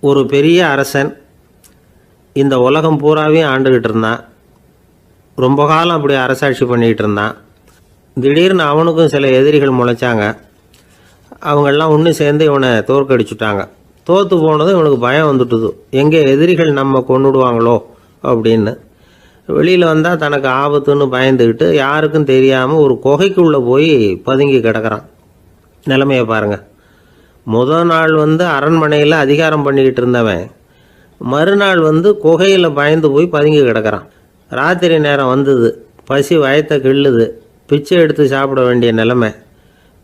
ஒரு பெரிய அரசன் இந்த உலகம் பூராவையும் ஆண்டுகிட்டு இருந்தான். ரொம்ப காலம் அப்படி அரசாட்சி பண்ணிக்கிட்டு இருந்தான். திடீர்னு அவனுக்கும் சில எதிரிகள் முளைச்சாங்க. அவங்கெல்லாம் ஒன்று சேர்ந்து இவனை தோற்கடிச்சுட்டாங்க. தோற்று போனதும் இவனுக்கு பயம் வந்துட்டுது, எங்கே எதிரிகள் நம்ம கொண்டுடுவாங்களோ அப்படின்னு. வெளியில் வந்தால் தனக்கு ஆபத்துன்னு பயந்துக்கிட்டு யாருக்கும் தெரியாமல் ஒரு குகைக்குள்ளே போய் பதுங்கி கிடக்கிறான். நிலைமையை பாருங்கள். முதல் நாள் அரண்மனையில் அதிகாரம் பண்ணிக்கிட்டு இருந்தவன் மறுநாள் குகையில் பயந்து போய் பதுங்கி கிடக்கிறான். ராத்திரி நேரம் வந்தது, பசி வயத்தை கிள்ளுது, பிச்சை எடுத்து சாப்பிட வேண்டிய நிலைமை.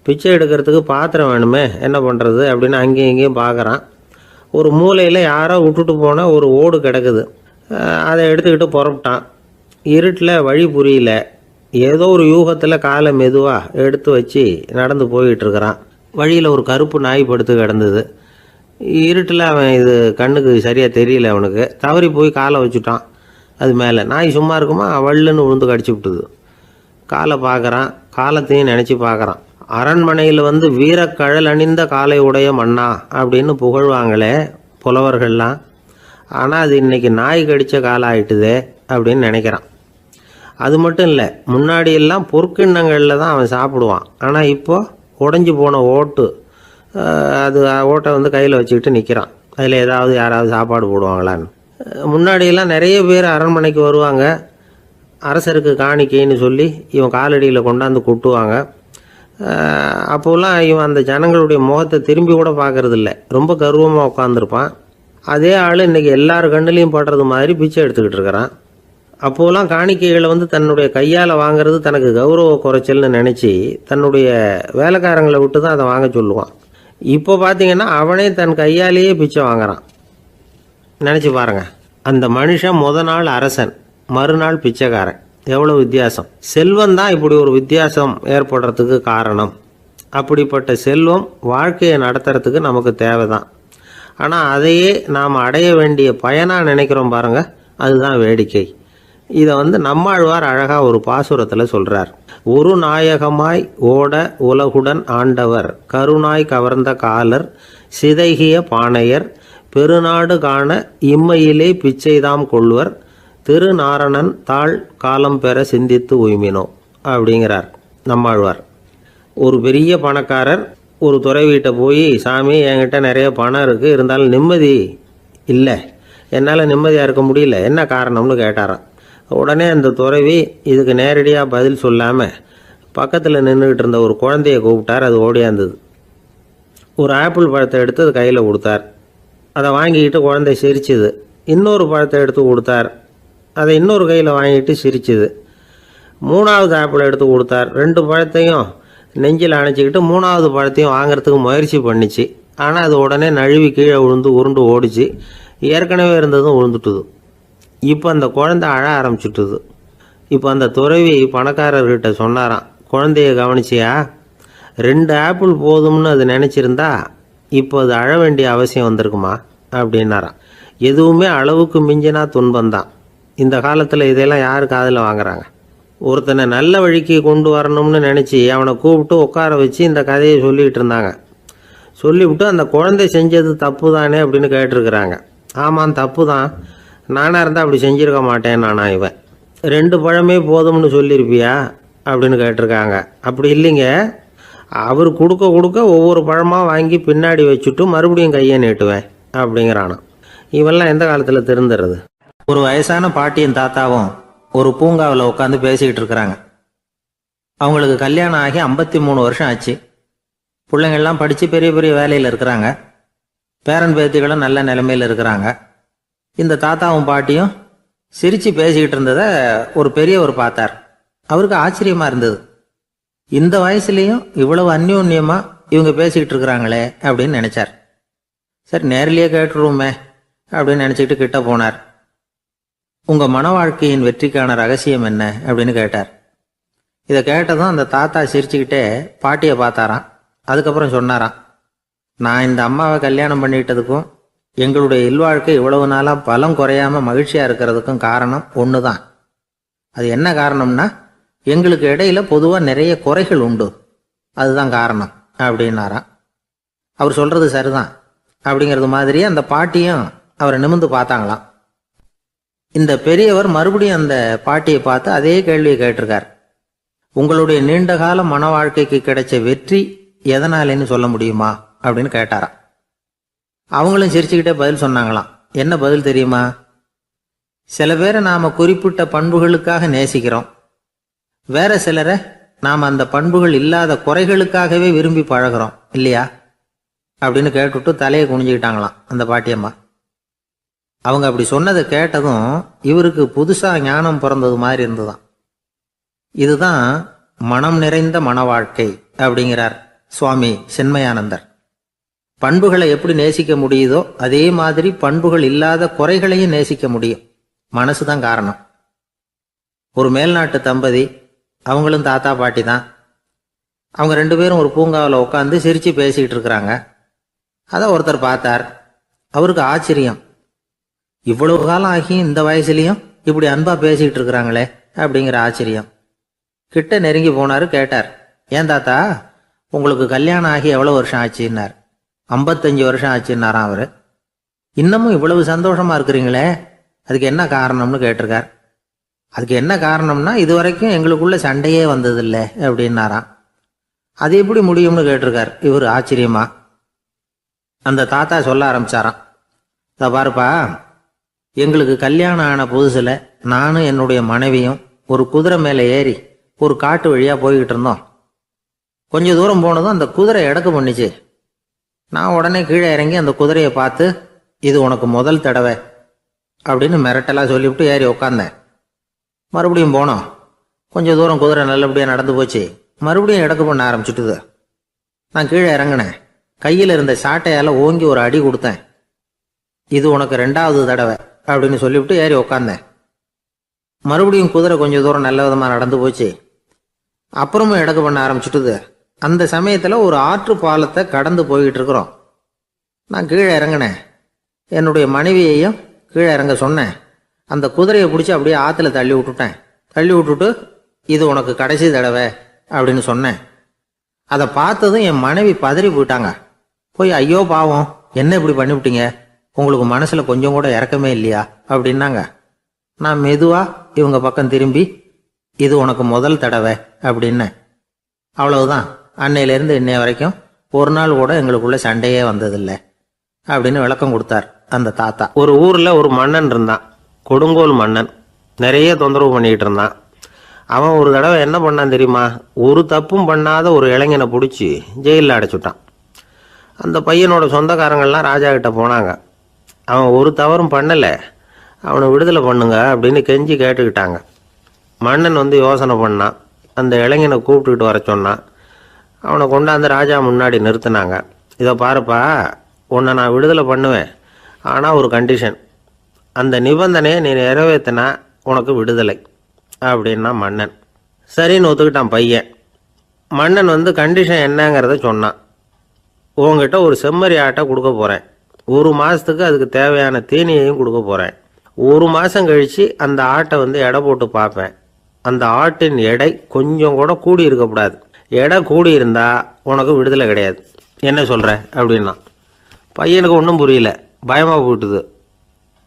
பிச்சை எடுக்கிறதுக்கு பாத்திரம் வேணுமே, என்ன பண்ணுறது அப்படின்னு அங்கேயும் இங்கேயும் பார்க்குறான். ஒரு மூலையில் யாரோ விட்டுட்டு போன ஒரு ஓடு கிடக்குது. அதை எடுத்துக்கிட்டு புறப்பட்டான். இருட்டில் வழி புரியல. ஏதோ ஒரு யூகத்தில் காலை மெதுவாக எடுத்து வச்சு நடந்து போயிட்டுருக்கிறான். வழியில் ஒரு கருப்பு நாய் படுத்து கிடந்தது. இருட்டில் அவன் இது கண்ணுக்கு சரியாக தெரியல. அவனுக்கு தவறி போய் காலை வச்சுட்டான். அது மேலே நாய் சும்மா இருக்குமா, வள்ளுன்னு விழுந்து கடிச்சு விட்டுது. காலை பார்க்குறான், காலத்தையும் நினச்சி பார்க்குறான். அரண்மனையில் வீரக்கழல் அணிந்த காலை உடைய மன்னா அப்படின்னு புகழ்வாங்களே புலவர்கள்லாம். ஆனால் அது இன்றைக்கி நாய் கடித்த காலம் ஆகிட்டுதே அப்படின்னு நினைக்கிறான். அது மட்டும் இல்லை, முன்னாடியெல்லாம் பொற்கிண்ணங்களில் தான் அவன் சாப்பிடுவான். ஆனால் இப்போது உடஞ்சி போன ஓட்டு, அது ஓட்டை கையில் வச்சுக்கிட்டு நிற்கிறான். அதில் யாராவது சாப்பாடு போடுவாங்களான்னு. முன்னாடியெல்லாம் நிறைய பேர் அரண்மனைக்கு வருவாங்க. அரசருக்கு காணிக்கைன்னு சொல்லி இவன் காலடியில் கொண்டாந்து கொட்டுவாங்க. அப்போல்லாம் இவன் அந்த ஜனங்களுடைய முகத்தை திரும்பி கூட பார்க்கறதில்ல. ரொம்ப கர்வமாக உட்காந்துருப்பான். அதே ஆள் இன்றைக்கி எல்லார் கண்ணுலேயும் படுறது மாதிரி பிச்சை எடுத்துக்கிட்டு இருக்கிறான். அப்போலாம் காணிக்கைகளை தன்னுடைய கையால் வாங்கிறது தனக்கு கௌரவ குறைச்சல்னு நினச்சி தன்னுடைய வேலைக்காரங்களை விட்டு தான் அதை வாங்க சொல்லுவான். இப்போ பார்த்தீங்கன்னா அவனே தன் கையாலேயே பிச்சை வாங்குறான். நினச்சி பாருங்கள். அந்த மனுஷன் நாள் அரசன், மறுநாள் பிச்சைக்காரன். எவ்வளோ வித்தியாசம். செல்வம் தான் இப்படி ஒரு வித்தியாசம் ஏற்படுறதுக்கு காரணம். அப்படிப்பட்ட செல்வம் வாழ்க்கையை நடத்துறதுக்கு நமக்கு தேவை தான். ஆனால் அதையே நாம் அடைய வேண்டிய பயனாக நினைக்கிறோம் பாருங்கள், அதுதான் வேடிக்கை. இதை நம்மாழ்வார் அழகாக ஒரு பாசுரத்தில் சொல்கிறார். ஒரு நாயகமாய் ஓட உலகுடன் ஆண்டவர், கருணாய் கவர்ந்த காலர், சிதைகிய பானையர், பெருநாடு காண இம்மையிலே பிச்சைதாம் கொள்வர், திருநாரணன் தாழ் காலம் பெற சிந்தித்து உய்மினோ அப்படிங்கிறார் நம்மாழ்வார். ஒரு பெரிய பணக்காரர் ஒரு துறை வீட்டை போய், சாமி என்கிட்ட நிறைய பணம் இருக்குது, இருந்தாலும் நிம்மதி இல்லை, என்னால் நிம்மதியாக இருக்க முடியல, என்ன காரணம்னு கேட்டாராம். உடனே அந்த துறவி இதுக்கு நேரடியாக பதில் சொல்லாமல் பக்கத்தில் நின்றுக்கிட்டு இருந்த ஒரு குழந்தைய கூப்பிட்டார். அது ஓடியாந்தது. ஒரு ஆப்பிள் பழத்தை எடுத்து அது கையில் கொடுத்தார். அதை வாங்கிக்கிட்டு குழந்தை சிரிச்சுது. இன்னொரு பழத்தை எடுத்து கொடுத்தார். அதை இன்னொரு கையில் வாங்கிட்டு சிரிச்சுது. மூணாவது ஆப்பிள் எடுத்து கொடுத்தார். 2 பழத்தையும் நெஞ்சில் அணைச்சிக்கிட்டு 3ஆவது பழத்தையும் வாங்கிறதுக்கு முயற்சி பண்ணிச்சு. ஆனால் அது உடனே நழுவி கீழே விழுந்து உருண்டு ஓடிச்சு. ஏற்கனவே இருந்ததும் விழுந்துட்டுது. இப்போ அந்த குழந்தை அழ ஆரம்பிச்சுட்டுது. இப்போ அந்த துறவி பணக்காரர்கிட்ட சொன்னாராம், குழந்தைய கவனிச்சியா, 2 ஆப்பிள் போதும்னு அது நினச்சிருந்தா இப்போ அது அழ வேண்டிய அவசியம் வந்திருக்குமா அப்படின்னாராம். எதுவுமே அளவுக்கு மிஞ்சினா துன்பந்தான். இந்த காலத்தில் இதெல்லாம் யார் காதில் வாங்குறாங்க? ஒருத்தனை நல்ல வழிக்கு கொண்டு வரணும்னு நினச்சி அவனை கூப்பிட்டு உட்கார வச்சு இந்த கதையை சொல்லிகிட்டு இருந்தாங்க. சொல்லிவிட்டு அந்த குழந்தை செஞ்சது தப்பு தானே அப்படின்னு கேட்டிருக்கிறாங்க. ஆமாம், தப்பு தான், நானாக இருந்தால் அப்படி செஞ்சுருக்க மாட்டேன் நானா இவன். 2 பழமே போதும்னு சொல்லியிருப்பியா அப்படின்னு கேட்டிருக்காங்க. அப்படி இல்லைங்க, அவர் கொடுக்க கொடுக்க ஒவ்வொரு பழமாக வாங்கி பின்னாடி வச்சுட்டு மறுபடியும் கையை நீட்டுவேன் அப்படிங்கிறானா. இவெல்லாம் எந்த காலத்தில் திருந்துறது? ஒரு வயசான பாட்டியின் தாத்தாவும் ஒரு பூங்காவில் உட்காந்து பேசிக்கிட்டு இருக்கிறாங்க. அவங்களுக்கு கல்யாணம் ஆகி 53 வருஷம் ஆச்சு. பிள்ளைங்கள்லாம் படித்து பெரிய பெரிய வேலையில் இருக்கிறாங்க. பேரன் பேத்திகளும் நல்ல நிலைமையில் இருக்கிறாங்க. இந்த தாத்தாவும் பாட்டியும் சிரித்து பேசிக்கிட்டு இருந்ததை ஒரு பெரியவர் பார்த்தார். அவருக்கு ஆச்சரியமாக இருந்தது. இந்த வயசுலேயும் இவ்வளவு அந்யோன்யமாக இவங்க பேசிக்கிட்டு இருக்கிறாங்களே அப்படின்னு நினச்சார். சரி, நேரிலேயே கேட்டுருவோமே அப்படின்னு நினச்சிக்கிட்டு கிட்ட போனார். உங்கள் மன வாழ்க்கையின் வெற்றிக்கான ரகசியம் என்ன அப்படின்னு கேட்டார். இதை கேட்டதும் அந்த தாத்தா சிரிச்சுக்கிட்டே பாட்டியை பார்த்தாராம். அதுக்கப்புறம் சொன்னாராம், நான் இந்த அம்மாவை கல்யாணம் பண்ணிக்கிட்டதுக்கும் எங்களுடைய இல்வாழ்க்கை இவ்வளவு நாளாக பலம் குறையாமல் மகிழ்ச்சியாக இருக்கிறதுக்கும் காரணம் ஒன்று தான். அது என்ன காரணம்னா, எங்களுக்கு இடையில பொதுவாக நிறைய குறைகள் உண்டு, அதுதான் காரணம் அப்படின்னாராம். அவர் சொல்கிறது சரிதான். அப்படிங்கிறது மாதிரியே அந்த பாட்டியும் அவரை நிமிர்ந்து பார்த்தாங்களாம். இந்த பெரியவர் மறுபடியும் அந்த பாட்டியை பார்த்து அதே கேள்வியை கேட்டிருக்கார். உங்களுடைய நீண்டகால மன வாழ்க்கைக்கு கிடைச்ச வெற்றி எதனாலேன்னு சொல்ல முடியுமா அப்படின்னு கேட்டாராம். அவங்களும் சிரிச்சுக்கிட்டே பதில் சொன்னாங்களாம். என்ன பதில் தெரியுமா? சில பேரை நாம குறிப்பிட்ட பண்புகளுக்காக நேசிக்கிறோம், வேற சிலரை நாம் அந்த பண்புகள் இல்லாத குறைகளுக்காகவே விரும்பி பழகிறோம் இல்லையா அப்படின்னு கேட்டுவிட்டு தலையை குனிஞ்சுக்கிட்டாங்களாம் அந்த பாட்டியம்மா. அவங்க அப்படி சொன்னதை கேட்டதும் இவருக்கு புதுசா ஞானம் பிறந்தது மாதிரி இருந்துதான். இதுதான் மனம் நிறைந்த மன வாழ்க்கை அப்படிங்கிறார் சுவாமி சின்மயானந்தர். பண்புகளை எப்படி நேசிக்க முடியுதோ அதே மாதிரி பண்புகள் இல்லாத குறைகளையும் நேசிக்க முடியும். மனசுதான் காரணம். ஒரு மேல்நாட்டு தம்பதி, அவங்களும் தாத்தா பாட்டி தான். அவங்க 2 பேரும் ஒரு பூங்காவில் உட்காந்து சிரிச்சு பேசிக்கிட்டு இருக்கிறாங்க. அதை ஒருத்தர் பார்த்தார். அவருக்கு ஆச்சரியம், இவ்வளவு காலம் ஆகி இந்த வயசுலயும் இப்படி அன்பா பேசிக்கிட்டு இருக்கிறாங்களே அப்படிங்கிற ஆச்சரியம். கிட்ட நெருங்கி போனாரு. கேட்டார், ஏன் தாத்தா உங்களுக்கு கல்யாணம் ஆகி எவ்வளவு வருஷம் ஆச்சுன்னார். 55 வருஷம் ஆச்சுன்னாராம் அவரு. இன்னமும் இவ்வளவு சந்தோஷமா இருக்கிறீங்களே, அதுக்கு என்ன காரணம்னு கேட்டிருக்கார். அதுக்கு என்ன காரணம்னா, இது வரைக்கும் எங்களுக்குள்ள சண்டையே வந்ததில்லை அப்படின்னாராம். அது எப்படி முடியும்னு கேட்டிருக்கார் இவர் ஆச்சரியமா. அந்த தாத்தா சொல்ல ஆரம்பிச்சாராம், இதை பாருப்பா, எங்களுக்கு கல்யாணம் ஆன புதுசுல நானும் என்னுடைய மனைவியும் ஒரு குதிரை மேலே ஏறி ஒரு காட்டு வழியா போய்கிட்டு இருந்தோம். கொஞ்ச தூரம் போனதும் அந்த குதிரை எடக்கு பண்ணிச்சு. நான் உடனே கீழே இறங்கி அந்த குதிரையை பார்த்து, இது உனக்கு முதல் தடவை அப்படின்னு மிரட்டலா சொல்லிவிட்டு ஏறி உக்காந்தேன். மறுபடியும் போனோம். கொஞ்சம் தூரம் குதிரை நல்லபடியாக நடந்து போச்சு. மறுபடியும் எடக்கு பண்ண ஆரம்பிச்சுட்டுது. நான் கீழே இறங்கினேன். கையில் இருந்த சாட்டையால் ஓங்கி ஒரு அடி கொடுத்தேன். இது உனக்கு 2வது தடவை அப்படின்னு சொல்லிவிட்டு ஏறி உக்காந்தேன். மறுபடியும் குதிரை கொஞ்சம் தூரம் நல்ல விதமாக நடந்து போச்சு. அப்புறமும் எடக்கு பண்ண ஆரம்பிச்சுட்டுது. அந்த சமயத்தில் ஒரு ஆற்று பாலத்தை கடந்து போய்கிட்டு இருக்கிறோம். நான் கீழே இறங்கினேன். என்னுடைய மனைவியையும் கீழே இறங்க சொன்னேன். அந்த குதிரையை பிடிச்சி அப்படியே ஆற்றுல தள்ளி விட்டுட்டேன். தள்ளி விட்டுட்டு, இது உனக்கு கடைசி தடவை அப்படின்னு சொன்னேன். அதை பார்த்ததும் என் மனைவி பதறி போயிட்டாங்க. போய், ஐயோ பாவம், என்ன இப்படி பண்ணிவிட்டீங்க, உங்களுக்கு மனசில் கொஞ்சம் கூட இறக்கமே இல்லையா அப்படின்னாங்க. நான் மெதுவாக இவங்க பக்கம் திரும்பி, இது உனக்கு முதல் தடவை அப்படின்னேன். அவ்வளவுதான். அன்னையிலேருந்து இன்னைய வரைக்கும் ஒரு நாள் கூட எங்களுக்குள்ள சண்டையே வந்ததில்லை அப்படின்னு விளக்கம் கொடுத்தார் அந்த தாத்தா. ஒரு ஊரில் ஒரு மன்னன் இருந்தான், கொடுங்கோல் மன்னன். நிறைய தொந்தரவு பண்ணிக்கிட்டு இருந்தான். அவன் ஒரு தடவை என்ன பண்ணான் தெரியுமா? ஒரு தப்பும் பண்ணாத ஒரு இளைஞனை பிடிச்சி ஜெயிலில் அடைச்சுட்டான். அந்த பையனோட சொந்தக்காரங்கள்லாம் ராஜா கிட்ட போனாங்க. அவன் ஒரு தவறும் பண்ணலை, அவனை விடுதலை பண்ணுங்க அப்படின்னு கெஞ்சி கேட்டுக்கிட்டாங்க. மன்னன் வந்து யோசனை பண்ணான். அந்த இளைஞனை கூப்பிட்டுக்கிட்டு வர சொன்னான். அவனை கொண்டாந்து ராஜா முன்னாடி நிறுத்தினாங்க. இதை பாருப்பா, உன்னை நான் விடுதலை பண்ணுவேன், ஆனால் ஒரு கண்டிஷன். அந்த நிபந்தனையை நீ நிறைவேற்றினா உனக்கு விடுதலை அப்படின்னா மன்னன். சரின்னு ஒத்துக்கிட்டான் பையன். மன்னன் வந்து கண்டிஷன் என்னங்கிறத சொன்னான். உங்ககிட்ட ஒரு செம்மறி ஆட்டை கொடுக்க போகிறேன். 1 மாதத்துக்கு அதுக்கு தேவையான தீனியையும் கொடுக்க போகிறேன். 1 மாதம் கழித்து அந்த ஆட்டை வந்து எடை போட்டு பார்ப்பேன். அந்த ஆட்டின் எடை கொஞ்சம் கூட கூடி இருக்கக்கூடாது. எடை கூடி இருந்தால் உனக்கு விடுதலை கிடையாது. என்ன சொல்கிற அப்படின்னா. பையனுக்கு ஒன்றும் புரியல, பயமாக போயிட்டுது.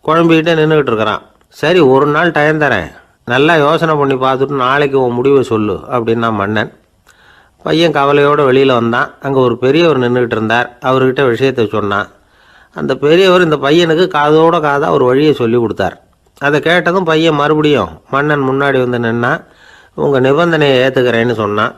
குழம்பிக்கிட்டே நின்றுக்கிட்டு இருக்கிறான். சரி, ஒரு நாள் டைம் தரேன், நல்லா யோசனை பண்ணி பார்த்துட்டு நாளைக்கு உன் முடிவை சொல்லு அப்படின்னா மன்னன். பையன் கவலையோடு வெளியில் வந்தான். அங்கே ஒரு பெரியவர் நின்றுக்கிட்டு இருந்தார். அவர்கிட்ட விஷயத்தை சொன்னான். அந்த பெரியவர் இந்த பையனுக்கு காதோட காதாக ஒரு வழியை சொல்லி கொடுத்தார். அதை கேட்டதும் பையன் மறுபடியும் மன்னன் முன்னாடி வந்து நின்னா, உங்கள் நிபந்தனையை ஏற்றுக்கிறேன்னு சொன்னான்.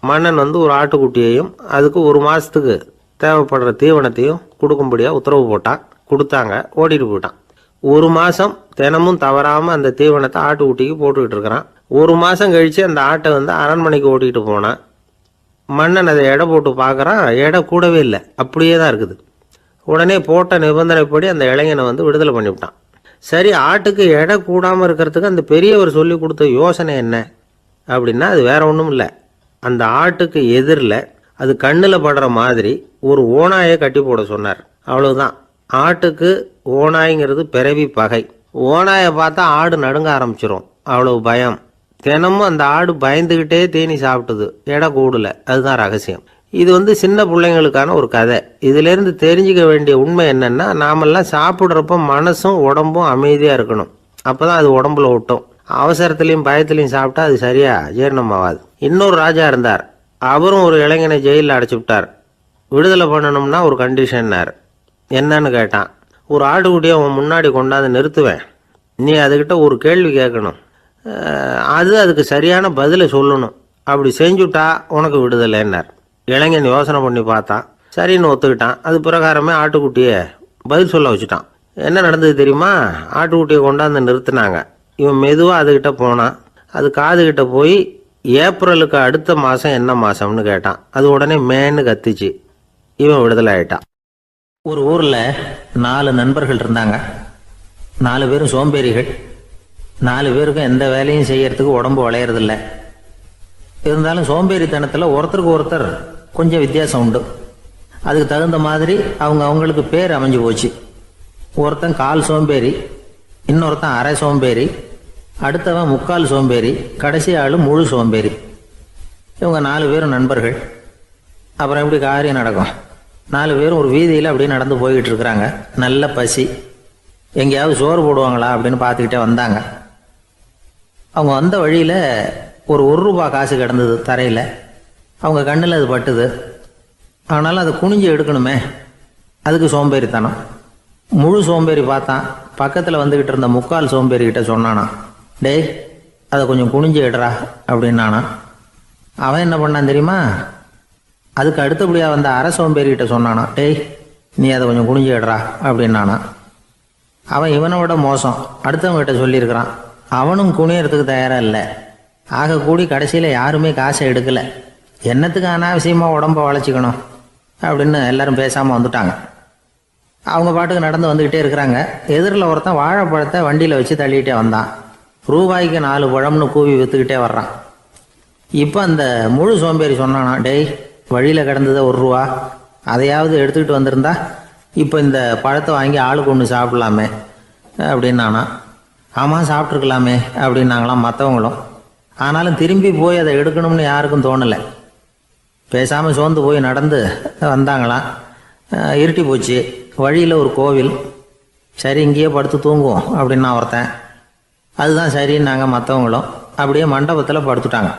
மன்னன் வந்து ஒரு ஆட்டுக்குட்டியையும் அதுக்கு 1 மாதத்துக்கு தேவைப்படுற தீவனத்தையும் கொடுக்கும்படியாக உத்தரவு போட்டான். கொடுத்தாங்க. ஓடிட்டு போயிட்டான். 1 மாதம் தினமும் தவறாமல் அந்த தீவனத்தை ஆட்டுக்குட்டிக்கு போட்டுக்கிட்டு இருக்கிறான். 1 மாதம் கழித்து அந்த ஆட்டை வந்து அரண்மனைக்கு ஓட்டிகிட்டு போனான். மன்னன் அதை எடை போட்டு பார்க்குறான். எடை கூடவே இல்லை, அப்படியே தான் இருக்குது. உடனே போட்ட நிபந்தனைப்படி அந்த இளைஞனை வந்து விடுதலை பண்ணிவிட்டான். சரி, ஆட்டுக்கு எடை கூடாமல் இருக்கிறதுக்கு அந்த பெரியவர் சொல்லி கொடுத்த யோசனை என்ன அப்படின்னா, அது வேற ஒன்றும் இல்லை. அந்த ஆட்டுக்கு எதிரில் அது கண்ணில் படுற மாதிரி ஒரு ஓநாயை கட்டி போட சொன்னார். அவ்வளவுதான். ஆட்டுக்கு ஓநாய்ங்கிறது பிறவி பகை. ஓநாயை பார்த்தா ஆடு நடுங்க ஆரம்பிச்சிரும், அவ்வளவு பயம். தினமும் அந்த ஆடு பயந்துக்கிட்டே தேனி சாப்பிட்டுது, எடை கூடல. அதுதான் ரகசியம். இது சின்ன பிள்ளைங்களுக்கான ஒரு கதை. இதிலேருந்து தெரிஞ்சிக்க வேண்டிய உண்மை என்னென்னா, நாமெல்லாம் சாப்பிட்றப்போ மனசும் உடம்பும் அமைதியாக இருக்கணும். அப்போ தான் அது உடம்புல ஒட்டும். அவசரத்துலேயும் பயத்துலையும் சாப்பிட்டா அது சரியாக ஜீரணமாகாது. இன்னொரு ராஜா இருந்தார். அவரும் ஒரு இளைஞனை ஜெயிலில் அடைச்சி விட்டார். விடுதலை பண்ணணும்னா ஒரு கண்டிஷன்னார். என்னன்னு கேட்டான். ஒரு ஆட்டுக்குட்டியை அவன் முன்னாடி கொண்டாந்து நிறுத்துவேன். நீ அதுக்கிட்ட ஒரு கேள்வி கேட்கணும். அதுக்கு சரியான பதிலை சொல்லணும். அப்படி செஞ்சுட்டா உனக்கு விடுதலைன்னார். இளைஞன் யோசனை பண்ணி பார்த்தான். சரின்னு ஒத்துக்கிட்டான். அது பிரகாரமே ஆட்டுக்குட்டியை பதில் சொல்ல வச்சுட்டான். என்ன நடந்தது தெரியுமா? ஆட்டுக்குட்டியை கொண்டாந்து நிறுத்தினாங்க. இவன் மெதுவாக அதுக்கிட்ட போனான். அது காதுகிட்ட போய் ஏப்ரலுக்கு அடுத்த மாதம் என்ன மாதம்னு கேட்டான். அது உடனே மேன்னு கத்திச்சு. இவன் விடுதலை ஆகிட்டான். ஒரு ஊரில் 4 நண்பர்கள் இருந்தாங்க. 4 பேரும் சோம்பேறிகள். 4 பேருக்கும் எந்த வேலையும் செய்யறதுக்கு உடம்பு வளையறதில்ல. இருந்தாலும் சோம்பேறித்தனத்தில் ஒருத்தருக்கு ஒருத்தர் கொஞ்சம் வித்தியாசம் உண்டு. அதுக்கு தகுந்த மாதிரி அவங்களுக்கு பேர் அமைஞ்சு போச்சு. ஒருத்தன் கால் சோம்பேறி, இன்னொருத்தன் அரை சோம்பேறி, அடுத்தவன் முக்கால் சோம்பேறி, கடைசி ஆள் முழு சோம்பேறி. இவங்க 4 பேரும் நண்பர்கள். அப்புறம் எப்படி காரியம் நடக்கும்? 4 பேரும் ஒரு வீதியில் அப்படியே நடந்து போய்கிட்டு இருக்கிறாங்க. நல்ல பசி. எங்கேயாவது சோறு போடுவாங்களா அப்படின்னு பார்த்துக்கிட்டே வந்தாங்க. அவங்க வந்த வழியில் ஒரு ரூபா காசு கிடந்தது தரையில். அவங்க கண்ணில் அது பட்டுது. ஆனாலும் அதை குனிஞ்சு எடுக்கணுமே, அதுக்கு சோம்பேறித்தனம். முழு சோம்பேறி பார்த்தான். பக்கத்தில் வந்துக்கிட்டு இருந்த முக்கால் சோம்பேறிக்கிட்ட சொன்னானா, டேய் அதை கொஞ்சம் குனிஞ்சு எடுறா அப்படின்னானா. அவன் என்ன பண்ணான் தெரியுமா? அதுக்கு அடுத்தபடியாக வந்த அரை சோம்பேறிக்கிட்ட சொன்னானா, டேய் நீ அதை கொஞ்சம் குனிஞ்சு எடுறா அப்படின்னானா. அவன் இவனை விட மோசம். அடுத்தவங்ககிட்ட சொல்லியிருக்கிறான். அவனும் குனியறதுக்கு தயாராக இல்லை. ஆக கூடி கடைசியில் யாருமே காசை எடுக்கலை. என்னத்துக்கு அனாவசியமாக உடம்ப வளைச்சிக்கணும் அப்படின்னு எல்லாரும் பேசாமல் வந்துட்டாங்க. அவங்க பாட்டுக்கு நடந்து வந்துக்கிட்டே இருக்கிறாங்க. எதிரில் ஒருத்தன் வாழைப்பழத்தை வண்டியில் வச்சு தள்ளிக்கிட்டே வந்தான். ரூபாய்க்கு 4 பழம்னு கூவி விற்றுக்கிட்டே வர்றான். இப்போ அந்த முழு சோம்பேறி சொன்னானா, டேய் வழியில் கிடந்ததை ரூபா, அதையாவது எடுத்துக்கிட்டு வந்திருந்தா இப்போ இந்த பழத்தை வாங்கி ஆளுக்கு ஒன்று சாப்பிடலாமே அப்படின்னானா. ஆமாம் சாப்பிட்ருக்கலாமே அப்படின்னாங்களாம் மற்றவங்களும். ஆனாலும் திரும்பி போய் அதை எடுக்கணும்னு யாருக்கும் தோணலை. பேசாமல் சோர்ந்து போய் நடந்து வந்தாங்களாம். இருட்டி போச்சு. வழியில் ஒரு கோவில். சரி இங்கேயே படுத்து தூங்குவோம் அப்படின்னா ஒருத்தன். அதுதான் சரின்னாங்க மற்றவங்களும். அப்படியே மண்டபத்தில் படுத்துட்டாங்க.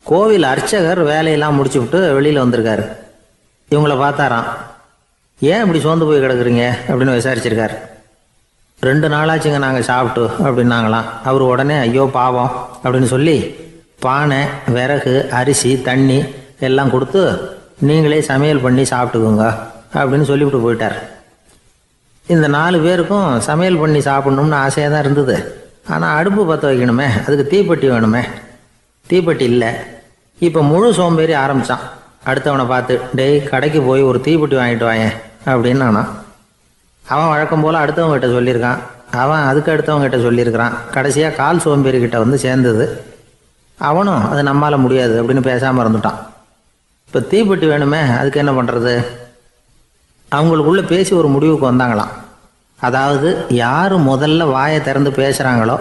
கோவில் அர்ச்சகர் வேலையெல்லாம் முடிச்சு விட்டு வெளியில் வந்திருக்காரு. இவங்கள பார்த்தாராம். ஏன் இப்படி சோர்ந்து போய் கிடக்குறீங்க அப்படின்னு விசாரிச்சிருக்காரு. 2 நாளாச்சுங்க நாங்கள் சாப்பிட்டு அப்படின்னாங்களாம். அவர் உடனே ஐயோ பாவம் அப்படின்னு சொல்லி பானை, விறகு, அரிசி, தண்ணி எல்லாம் கொடுத்து நீங்களே சமையல் பண்ணி சாப்பிட்டுக்கோங்க அப்படின்னு சொல்லிவிட்டு போயிட்டார். இந்த 4 பேருக்கும் சமையல் பண்ணி சாப்பிட்ணும்னு ஆசையாக தான் இருந்தது. ஆனால் அடுப்பு பற்ற வைக்கணுமே, அதுக்கு தீப்பெட்டி வேணுமே. தீப்பெட்டி இல்லை. இப்போ முழு சோம்பேறி ஆரம்பித்தான். அடுத்தவனை பார்த்து, டேய் கடைக்கு போய் ஒரு தீப்பெட்டி வாங்கிட்டு வாயேன் அப்படின்னு நானா. அவன் வழக்கம் போல் அடுத்தவங்ககிட்ட சொல்லியிருக்கான். அவன் அதுக்கு அடுத்தவங்ககிட்ட சொல்லியிருக்கிறான். கடைசியாக கால் சோம்பேறிக்கிட்ட வந்து சேர்ந்தது. அவனும் அது நம்மால் முடியாது அப்படின்னு பேசாமல் இருந்துட்டான். இப்போ தீப்பெட்டி வேணுமே, அதுக்கு என்ன பண்ணுறது? அவங்களுக்குள்ளே பேசி ஒரு முடிவுக்கு வந்தாங்களாம். அதாவது யார் முதல்ல வாயை திறந்து பேசுகிறாங்களோ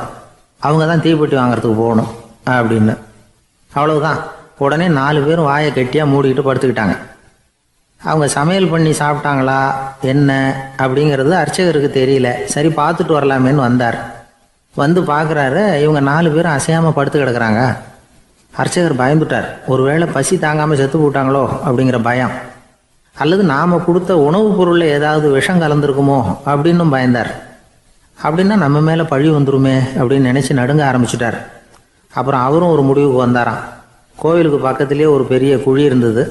அவங்க தான் தீப்பெட்டி வாங்கிறதுக்கு போகணும் அப்படின்னு. அவ்வளவுதான். உடனே 4 பேரும் வாயை கெட்டியாக மூடிக்கிட்டு படுத்துக்கிட்டாங்க. அவங்க சமையல் பண்ணி சாப்பிட்டாங்களா என்ன அப்படிங்கிறது அர்ச்சகருக்கு தெரியல. சரி பார்த்துட்டு வரலாமேன்னு வந்தார். வந்து பார்க்குறாரு, இவங்க 4 பேரும் அசையாமல் படுத்து கிடக்குறாங்க. அர்ச்சகர் பயந்துட்டார். ஒருவேளை பசி தாங்காமல் செத்து போட்டாங்களோ அப்படிங்கிற பயம், அல்லது நாம் கொடுத்த உணவுப் பொருளில் ஏதாவது விஷம் கலந்துருக்குமோ அப்படின்னும் பயந்தார். அப்படின்னா நம்ம மேலே பழி வந்துருமே அப்படின்னு நினச்சி நடுங்க ஆரம்பிச்சிட்டார். அப்புறம் அவரும் ஒரு முடிவுக்கு வந்தாராம். கோவிலுக்கு பக்கத்துலேயே ஒரு பெரிய குழி இருந்தது.